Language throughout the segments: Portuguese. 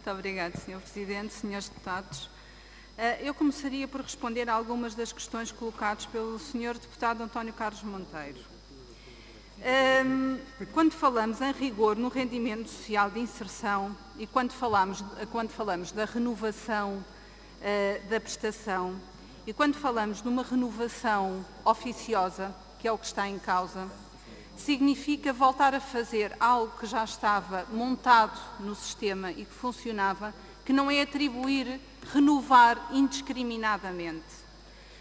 Muito obrigada, Sr. Presidente, Srs. Deputados. Eu começaria por responder a algumas das questões colocadas pelo Sr. Deputado António Carlos Monteiro. Quando falamos em rigor no rendimento social de inserção e quando falamos da renovação da prestação e quando falamos de uma renovação oficiosa, que é o que está em causa, significa voltar a fazer algo que já estava montado no sistema e que funcionava, que não é atribuir, renovar indiscriminadamente.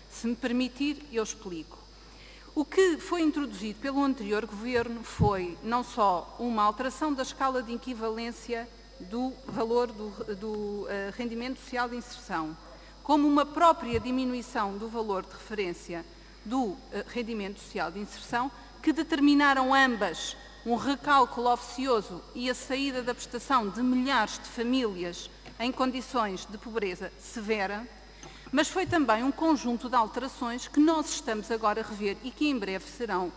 Se me permitir, eu explico. O que foi introduzido pelo anterior Governo foi não só uma alteração da escala de equivalência do valor do rendimento social de inserção, como uma própria diminuição do valor de referência do rendimento social de inserção, que determinaram ambas um recálculo oficioso e a saída da prestação de milhares de famílias em condições de pobreza severa, mas foi também um conjunto de alterações que nós estamos agora a rever e que em breve serão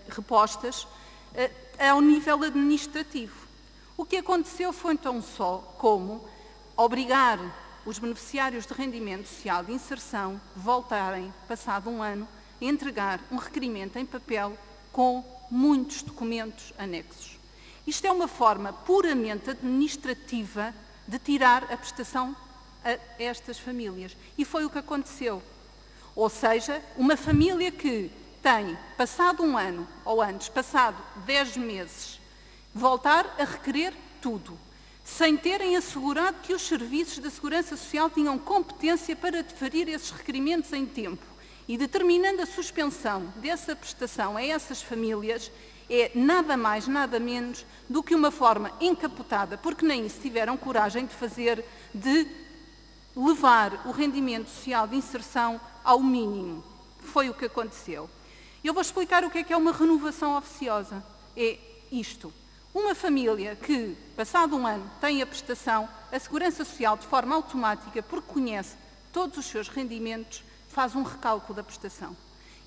repostas ao nível administrativo. O que aconteceu foi então só como obrigar os beneficiários de rendimento social de inserção voltarem, passado um ano, a entregar um requerimento em papel com muitos documentos anexos. Isto é uma forma puramente administrativa de tirar a prestação a estas famílias. E foi o que aconteceu. Ou seja, uma família que tem, passado um ano, ou antes, passado 10 meses, voltar a requerer tudo, sem terem assegurado que os serviços da Segurança Social tinham competência para deferir esses requerimentos em tempo e determinando a suspensão dessa prestação a essas famílias, é nada mais, nada menos do que uma forma encapotada, porque nem isso tiveram coragem de fazer, de levar o rendimento social de inserção ao mínimo. Foi o que aconteceu. Eu vou explicar o que é uma renovação oficiosa. É isto. Uma família que, passado um ano, tem a prestação, a Segurança Social, de forma automática, porque conhece todos os seus rendimentos, faz um recálculo da prestação.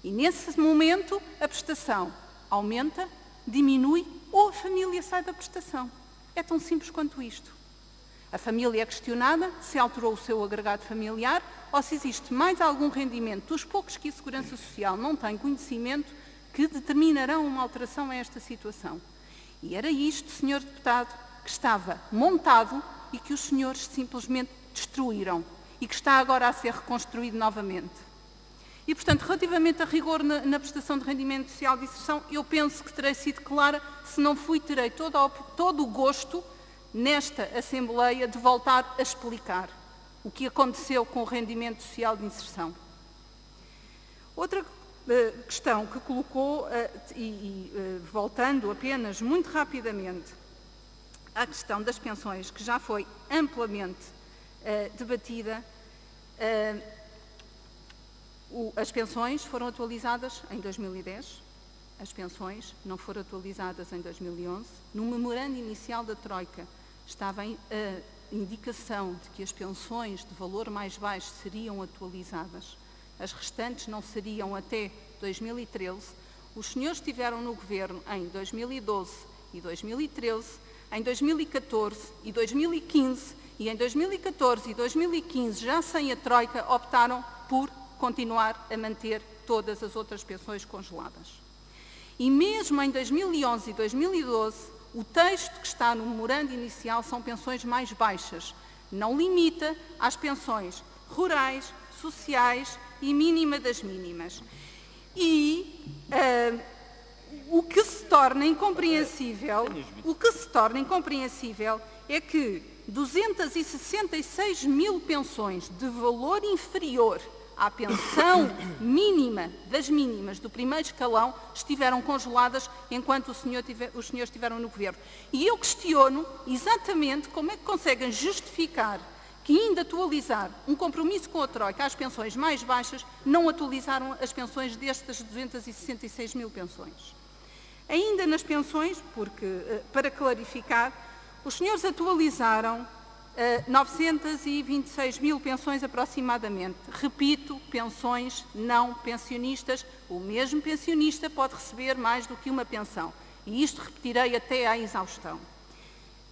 E nesse momento a prestação aumenta, diminui ou a família sai da prestação. É tão simples quanto isto. A família é questionada se alterou o seu agregado familiar ou se existe mais algum rendimento dos poucos que a Segurança Social não tem conhecimento que determinarão uma alteração a esta situação. E era isto, Sr. Deputado, que estava montado e que os senhores simplesmente destruíram e que está agora a ser reconstruído novamente. E, portanto, relativamente a rigor na prestação de rendimento social de inserção, eu penso que terei sido clara, se não fui, terei todo o gosto nesta Assembleia de voltar a explicar o que aconteceu com o rendimento social de inserção. Outra questão que colocou, voltando apenas muito rapidamente à questão das pensões, que já foi amplamente debatida, as pensões foram atualizadas em 2010, as pensões não foram atualizadas em 2011. No memorando inicial da Troika estava a indicação de que as pensões de valor mais baixo seriam atualizadas, as restantes não seriam até 2013. Os senhores estiveram no Governo em 2012 e 2013, em 2014 e 2015, e em 2014 e 2015, já sem a Troika, optaram por continuar a manter todas as outras pensões congeladas. E mesmo em 2011 e 2012, o texto que está no memorando inicial são pensões mais baixas, não limita às pensões rurais, sociais e mínima das mínimas. E o que se torna incompreensível é que 266 mil pensões de valor inferior à pensão mínima das mínimas do primeiro escalão estiveram congeladas enquanto os senhores estiveram no Governo. E eu questiono exatamente como é que conseguem justificar que, ainda atualizar um compromisso com a Troika às pensões mais baixas, não atualizaram as pensões destas 266 mil pensões. Ainda nas pensões, porque, para clarificar, os senhores atualizaram 926 mil pensões aproximadamente. Repito, pensões não pensionistas. O mesmo pensionista pode receber mais do que uma pensão. E isto repetirei até à exaustão.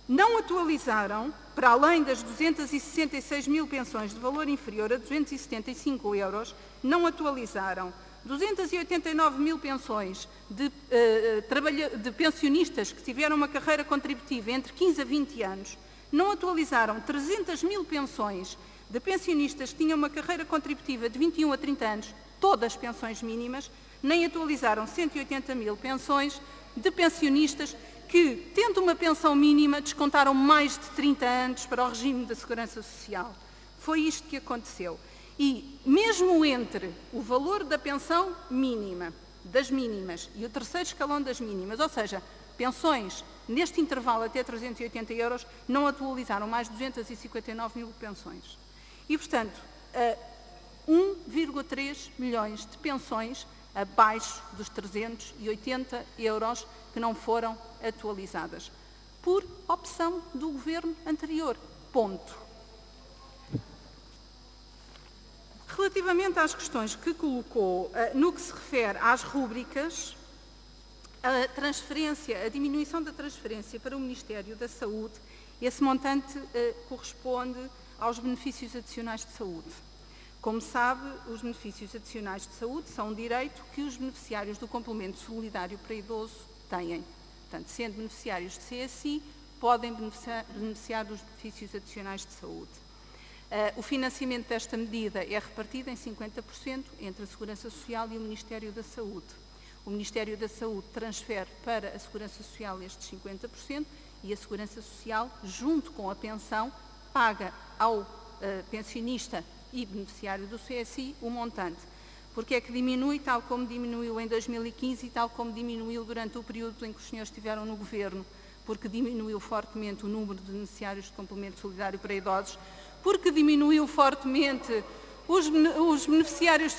Não atualizaram para além das 266 mil pensões de valor inferior a 275 euros, não atualizaram 289 mil pensões de pensionistas que tiveram uma carreira contributiva entre 15 a 20 anos, não atualizaram 300 mil pensões de pensionistas que tinham uma carreira contributiva de 21 a 30 anos, todas pensões mínimas, nem atualizaram 180 mil pensões de pensionistas que, tendo uma pensão mínima, descontaram mais de 30 anos para o regime da Segurança Social. Foi isto que aconteceu. E, mesmo entre o valor da pensão mínima, das mínimas, e o terceiro escalão das mínimas, ou seja, pensões neste intervalo até 380 euros, não atualizaram mais de 259 mil pensões. E, portanto, 1,3 milhões de pensões abaixo dos 380 euros que não foram atualizadas, por opção do governo anterior. Ponto. Relativamente às questões que colocou, no que se refere às rúbricas, a diminuição da transferência para o Ministério da Saúde, esse montante corresponde aos benefícios adicionais de saúde. Como sabe, os benefícios adicionais de saúde são um direito que os beneficiários do complemento solidário para idoso têm. Portanto, sendo beneficiários de CSI, podem beneficiar dos benefícios adicionais de saúde. O financiamento desta medida é repartido em 50% entre a Segurança Social e o Ministério da Saúde. O Ministério da Saúde transfere para a Segurança Social estes 50% e a Segurança Social, junto com a pensão, paga ao pensionista e beneficiário do CSI o montante. Porque é que diminui, tal como diminuiu em 2015 e tal como diminuiu durante o período em que os senhores estiveram no Governo? Porque diminuiu fortemente o número de beneficiários de complemento solidário para idosos, porque diminuiu fortemente os beneficiários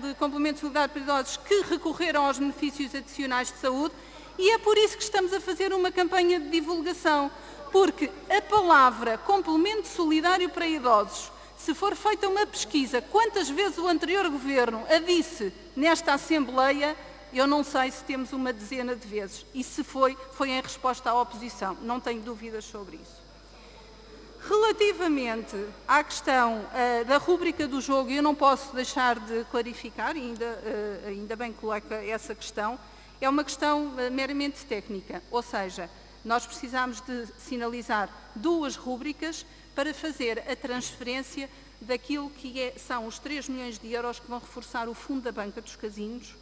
de complemento solidário para idosos que recorreram aos benefícios adicionais de saúde, e é por isso que estamos a fazer uma campanha de divulgação, porque a palavra complemento solidário para idosos, se for feita uma pesquisa, quantas vezes o anterior governo a disse nesta Assembleia, eu não sei se temos uma dezena de vezes, e se foi em resposta à oposição, não tenho dúvidas sobre isso. Relativamente à questão da rúbrica do jogo, eu não posso deixar de clarificar, e ainda bem que coloca essa questão, é uma questão meramente técnica, ou seja, nós precisamos de sinalizar duas rúbricas para fazer a transferência daquilo que são os 3 milhões de euros que vão reforçar o fundo da banca dos casinos,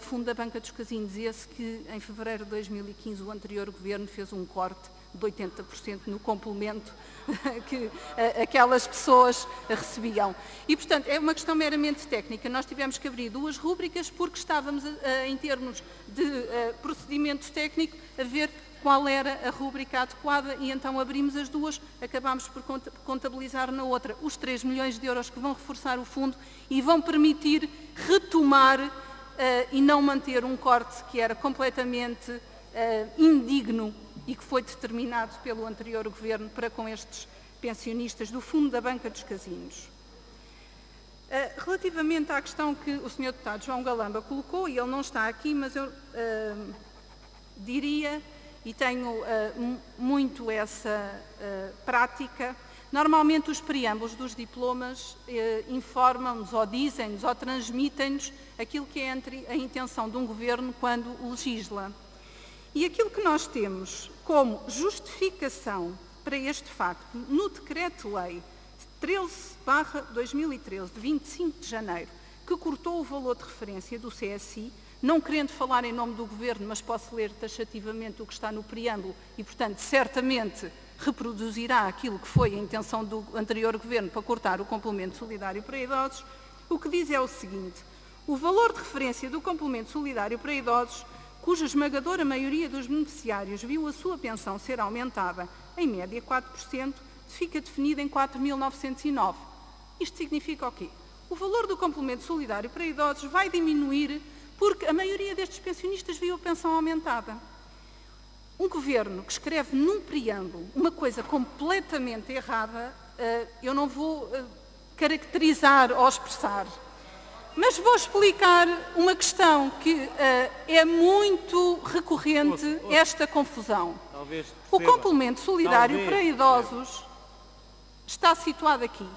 fundo da banca dos casinos esse que em fevereiro de 2015 o anterior governo fez um corte de 80% no complemento que aquelas pessoas recebiam. E, portanto, é uma questão meramente técnica. Nós tivemos que abrir duas rúbricas porque estávamos, em termos de procedimento técnico, a ver qual era a rúbrica adequada e então abrimos as duas, acabámos por contabilizar na outra os 3 milhões de euros que vão reforçar o fundo e vão permitir retomar e não manter um corte que era completamente indigno e que foi determinado pelo anterior governo para com estes pensionistas do fundo da banca dos casinos. Relativamente à questão que o Sr. Deputado João Galamba colocou, e ele não está aqui, mas eu diria, e tenho muito essa prática, normalmente os preâmbulos dos diplomas informam-nos ou dizem-nos ou transmitem-nos aquilo que é a intenção de um governo quando legisla. E aquilo que nós temos como justificação para este facto, no Decreto-Lei 13/2013, de 25 de janeiro, que cortou o valor de referência do CSI, não querendo falar em nome do Governo, mas posso ler taxativamente o que está no preâmbulo e, portanto, certamente reproduzirá aquilo que foi a intenção do anterior Governo para cortar o complemento solidário para idosos, o que diz é o seguinte: o valor de referência do complemento solidário para idosos, cuja esmagadora maioria dos beneficiários viu a sua pensão ser aumentada em média 4%, fica definido em 4.909. Isto significa o quê? O valor do complemento solidário para idosos vai diminuir porque a maioria destes pensionistas viu a pensão aumentada. Um governo que escreve num preâmbulo uma coisa completamente errada, eu não vou caracterizar ou expressar, mas vou explicar uma questão que é muito recorrente, esta confusão. O complemento solidário para idosos está situado aqui.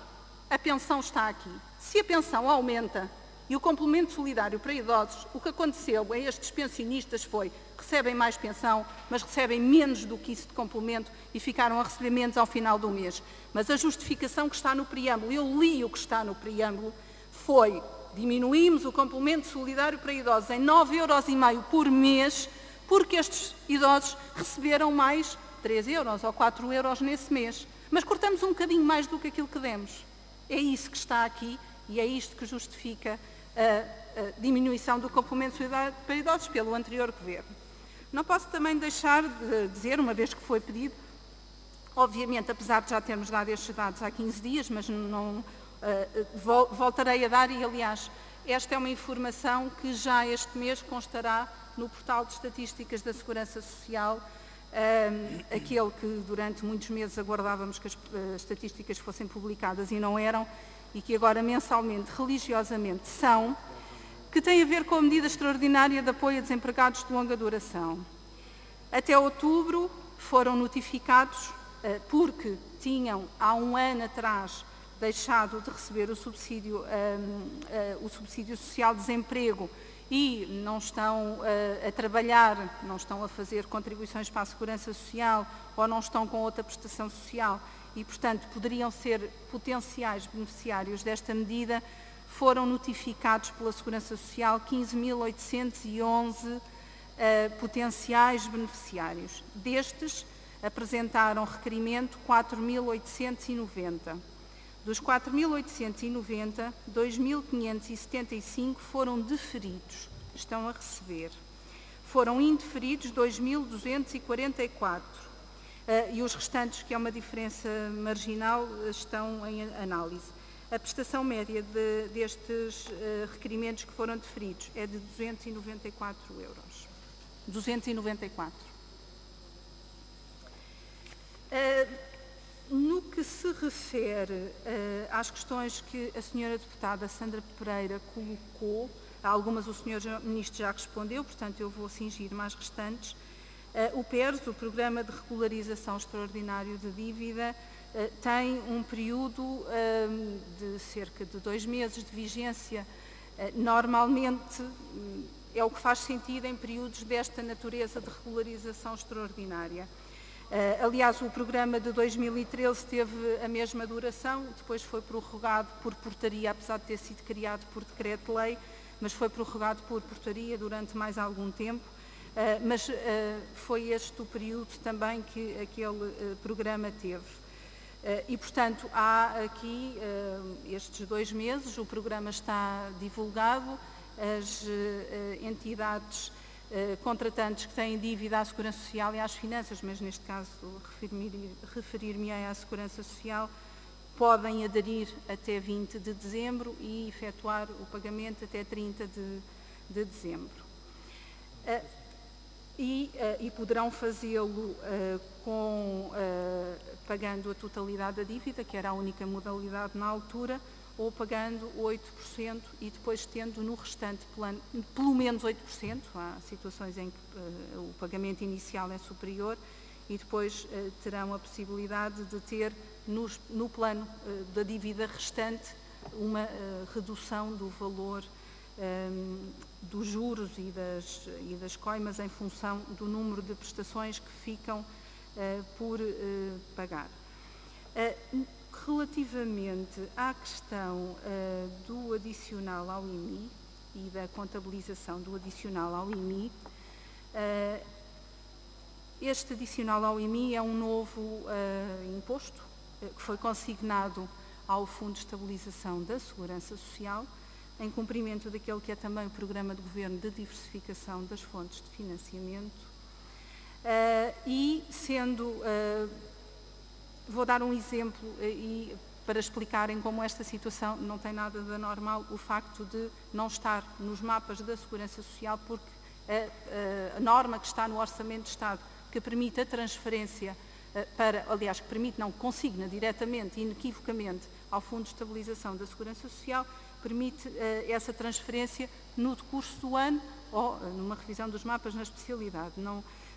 A pensão está aqui. Se a pensão aumenta e o complemento solidário para idosos, o que aconteceu a estes pensionistas foi recebem mais pensão, mas recebem menos do que isso de complemento e ficaram a receber menos ao final do mês. Mas a justificação que está no preâmbulo, eu li o que está no preâmbulo, foi diminuímos o complemento solidário para idosos em 9,5 € por mês, porque estes idosos receberam mais 3 € ou 4 € nesse mês. Mas cortamos um bocadinho mais do que aquilo que demos. É isso que está aqui e é isto que justifica a diminuição do complemento solidário para idosos pelo anterior governo. Não posso também deixar de dizer, uma vez que foi pedido, obviamente, apesar de já termos dado estes dados há 15 dias, mas não voltarei a dar e, aliás, esta é uma informação que já este mês constará no portal de estatísticas da Segurança Social, aquele que durante muitos meses aguardávamos que as estatísticas fossem publicadas e não eram, e que agora mensalmente, religiosamente, são, que tem a ver com a medida extraordinária de apoio a desempregados de longa duração. Até outubro foram notificados, porque tinham há um ano atrás deixado de receber o subsídio social de desemprego e não estão a trabalhar, não estão a fazer contribuições para a Segurança Social ou não estão com outra prestação social e, portanto, poderiam ser potenciais beneficiários desta medida, foram notificados pela Segurança Social 15.811 potenciais beneficiários. Destes, apresentaram requerimento 4.890. Dos 4.890, 2.575 foram deferidos, estão a receber. Foram indeferidos 2.244 e os restantes, que é uma diferença marginal, estão em análise. A prestação média destes requerimentos que foram deferidos é de 294 €. 294. No que se refere às questões que a senhora deputada Sandra Pereira colocou, algumas o senhor ministro já respondeu, portanto eu vou cingir mais restantes. O PERS, o Programa de Regularização Extraordinário de Dívida, tem um período de cerca de 2 meses de vigência. Normalmente é o que faz sentido em períodos desta natureza de regularização extraordinária. Aliás, o programa de 2013 teve a mesma duração, depois foi prorrogado por portaria, apesar de ter sido criado por decreto-lei, mas foi prorrogado por portaria durante mais algum tempo. Mas foi este o período também que aquele programa teve. E, portanto, há aqui estes 2 meses, o programa está divulgado, as entidades contratantes que têm dívida à Segurança Social e às finanças, mas neste caso referir-me-ei à Segurança Social, podem aderir até 20 de dezembro e efetuar o pagamento até 30 de dezembro. E poderão fazê-lo pagando a totalidade da dívida, que era a única modalidade na altura, ou pagando 8% e depois tendo no restante plano pelo menos 8%, há situações em que o pagamento inicial é superior, e depois terão a possibilidade de ter no plano da dívida restante uma redução do valor dos juros e das coimas em função do número de prestações que ficam por pagar. Relativamente à questão do adicional ao IMI e da contabilização do adicional ao IMI, este adicional ao IMI é um novo imposto que foi consignado ao Fundo de Estabilização da Segurança Social, em cumprimento daquele que é também o Programa de Governo de Diversificação das Fontes de Financiamento, e sendo, vou dar um exemplo e para explicarem como esta situação não tem nada de anormal, o facto de não estar nos mapas da Segurança Social, porque a norma que está no Orçamento de Estado, que permite a transferência aliás, que permite, não, consigna diretamente e inequivocamente ao Fundo de Estabilização da Segurança Social, permite essa transferência no decurso do ano ou numa revisão dos mapas na especialidade.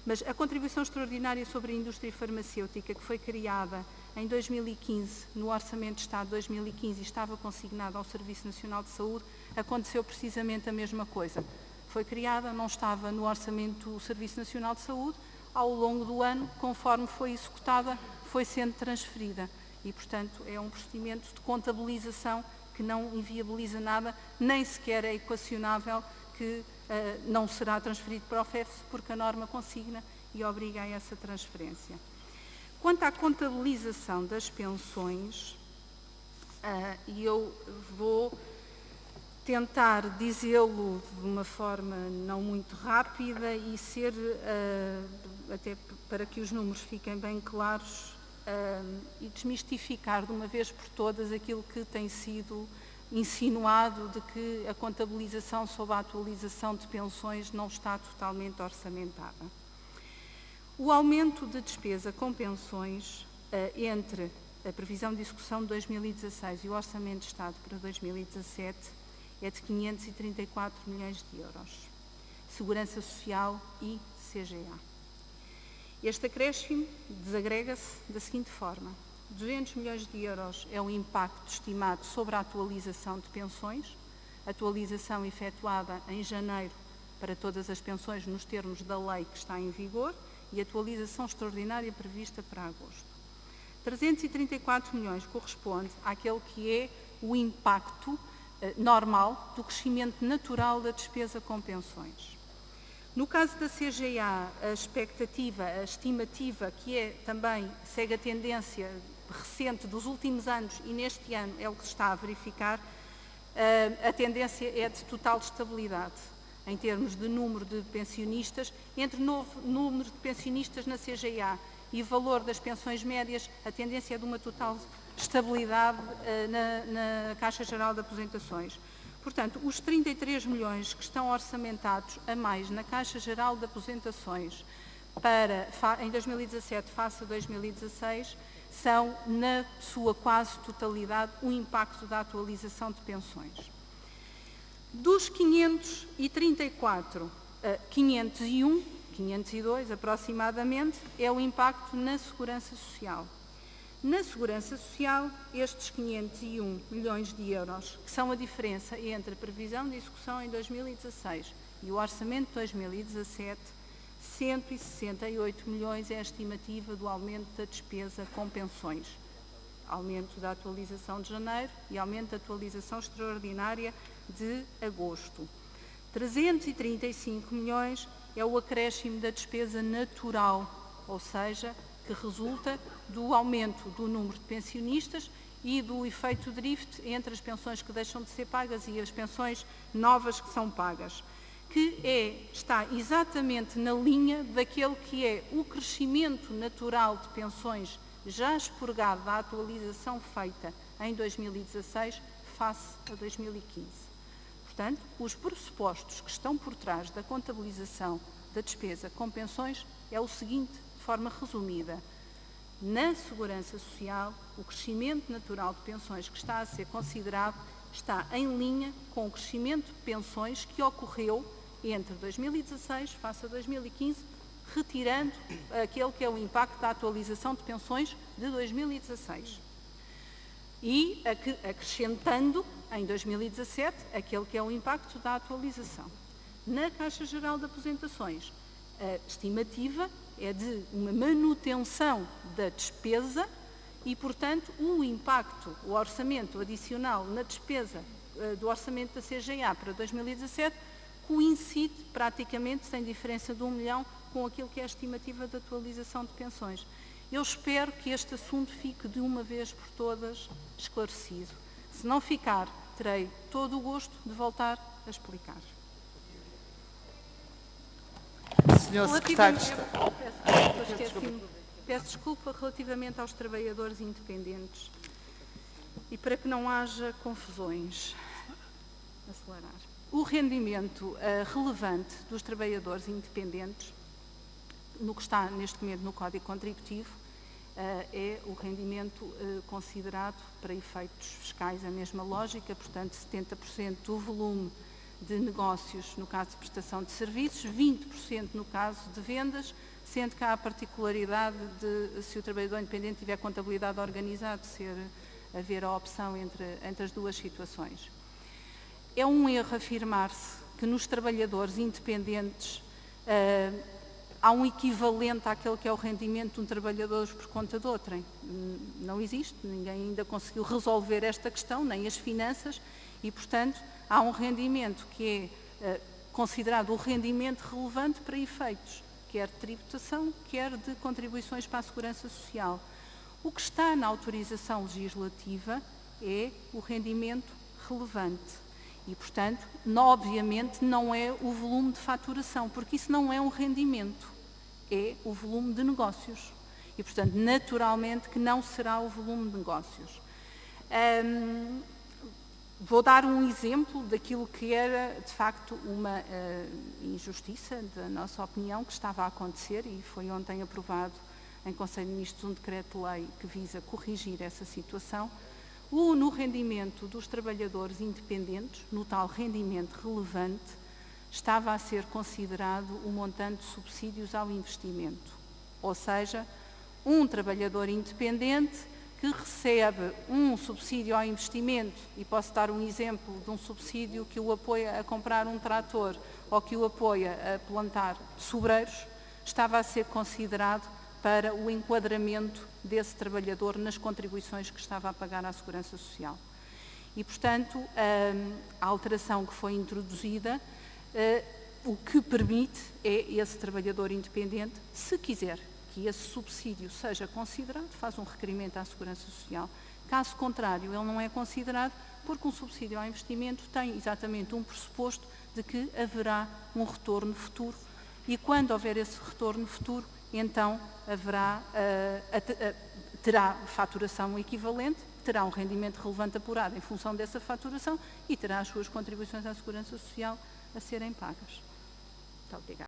Mas a contribuição extraordinária sobre a indústria farmacêutica, que foi criada em 2015, no Orçamento de Estado de 2015, e estava consignada ao Serviço Nacional de Saúde, aconteceu precisamente a mesma coisa. Foi criada, não estava no Orçamento do Serviço Nacional de Saúde, ao longo do ano, conforme foi executada, foi sendo transferida. E, portanto, é um procedimento de contabilização que não inviabiliza nada, nem sequer é equacionável que não será transferido para o FEFS, porque a norma consigna e obriga a essa transferência. Quanto à contabilização das pensões, e eu vou tentar dizê-lo de uma forma não muito rápida e ser, até para que os números fiquem bem claros, e desmistificar de uma vez por todas aquilo que tem sido insinuado de que a contabilização sob a atualização de pensões não está totalmente orçamentada. O aumento de despesa com pensões entre a previsão de execução de 2016 e o Orçamento de Estado para 2017 é de 534 milhões de euros. Segurança Social e CGA. Este acréscimo desagrega-se da seguinte forma: 200 milhões de euros é o impacto estimado sobre a atualização de pensões, atualização efetuada em janeiro para todas as pensões nos termos da lei que está em vigor e atualização extraordinária prevista para agosto. 334 milhões corresponde àquele que é o impacto normal do crescimento natural da despesa com pensões. No caso da CGA, a expectativa, a estimativa, que é também, segue a tendência recente dos últimos anos e neste ano é o que se está a verificar, a tendência é de total estabilidade em termos de número de pensionistas. Entre novo número de pensionistas na CGA e valor das pensões médias, a tendência é de uma total estabilidade na Caixa Geral de Aposentações. Portanto, os 33 milhões que estão orçamentados a mais na Caixa Geral de Aposentações em 2017 face a 2016 são, na sua quase totalidade, o impacto da atualização de pensões. Dos 534, 502 aproximadamente, é o impacto na Segurança Social. Na Segurança Social, estes 501 milhões de euros, que são a diferença entre a previsão de execução em 2016 e o Orçamento de 2017, 168 milhões é a estimativa do aumento da despesa com pensões. Aumento da atualização de janeiro e aumento da atualização extraordinária de agosto. 335 milhões é o acréscimo da despesa natural, ou seja, que resulta do aumento do número de pensionistas e do efeito drift entre as pensões que deixam de ser pagas e as pensões novas que são pagas, que está exatamente na linha daquele que é o crescimento natural de pensões já expurgado da atualização feita em 2016 face a 2015. Portanto, os pressupostos que estão por trás da contabilização da despesa com pensões é o seguinte, de forma resumida: na Segurança Social, o crescimento natural de pensões que está a ser considerado está em linha com o crescimento de pensões que ocorreu entre 2016 face a 2015, retirando aquele que é o impacto da atualização de pensões de 2016 e acrescentando em 2017 aquele que é o impacto da atualização. Na Caixa Geral de Aposentações, a estimativa é de uma manutenção da despesa e, portanto, o impacto, o orçamento adicional na despesa do orçamento da CGA para 2017 coincide praticamente, sem diferença de 1 milhão, com aquilo que é a estimativa de atualização de pensões. Eu espero que este assunto fique de uma vez por todas esclarecido. Se não ficar, terei todo o gosto de voltar a explicar. Senhor Secretário de Peço desculpa relativamente aos trabalhadores independentes e para que não haja confusões. Acelerar. O rendimento relevante dos trabalhadores independentes, no que está neste momento no Código Contributivo, é o rendimento considerado para efeitos fiscais a mesma lógica, portanto 70% do volume de negócios no caso de prestação de serviços, 20% no caso de vendas, sendo que há a particularidade de, se o trabalhador independente tiver contabilidade organizada, haver a opção entre as duas situações. É um erro afirmar-se que nos trabalhadores independentes há um equivalente àquele que é o rendimento de um trabalhador por conta de outrem. Não existe, ninguém ainda conseguiu resolver esta questão, nem as finanças, e, portanto, há um rendimento que é considerado o rendimento relevante para efeitos, quer de tributação, quer de contribuições para a segurança social. O que está na autorização legislativa é o rendimento relevante. E, portanto, obviamente não é o volume de faturação, porque isso não é um rendimento, é o volume de negócios. E, portanto, naturalmente que não será o volume de negócios. Vou dar um exemplo daquilo que era, de facto, uma injustiça, da nossa opinião, que estava a acontecer, e foi ontem aprovado em Conselho de Ministros um decreto-lei que visa corrigir essa situação. No rendimento dos trabalhadores independentes, no tal rendimento relevante, estava a ser considerado o montante de subsídios ao investimento. Ou seja, um trabalhador independente que recebe um subsídio ao investimento, e posso dar um exemplo de um subsídio que o apoia a comprar um trator ou que o apoia a plantar sobreiros, estava a ser considerado para o enquadramento desse trabalhador nas contribuições que estava a pagar à Segurança Social. E, portanto, a alteração que foi introduzida, o que permite é esse trabalhador independente, se quiser que esse subsídio seja considerado, faz um requerimento à Segurança Social. Caso contrário, ele não é considerado, porque um subsídio ao investimento tem exatamente um pressuposto de que haverá um retorno futuro, e quando houver esse retorno futuro, então terá faturação equivalente, terá um rendimento relevante apurado em função dessa faturação e terá as suas contribuições à Segurança Social a serem pagas. Muito obrigada.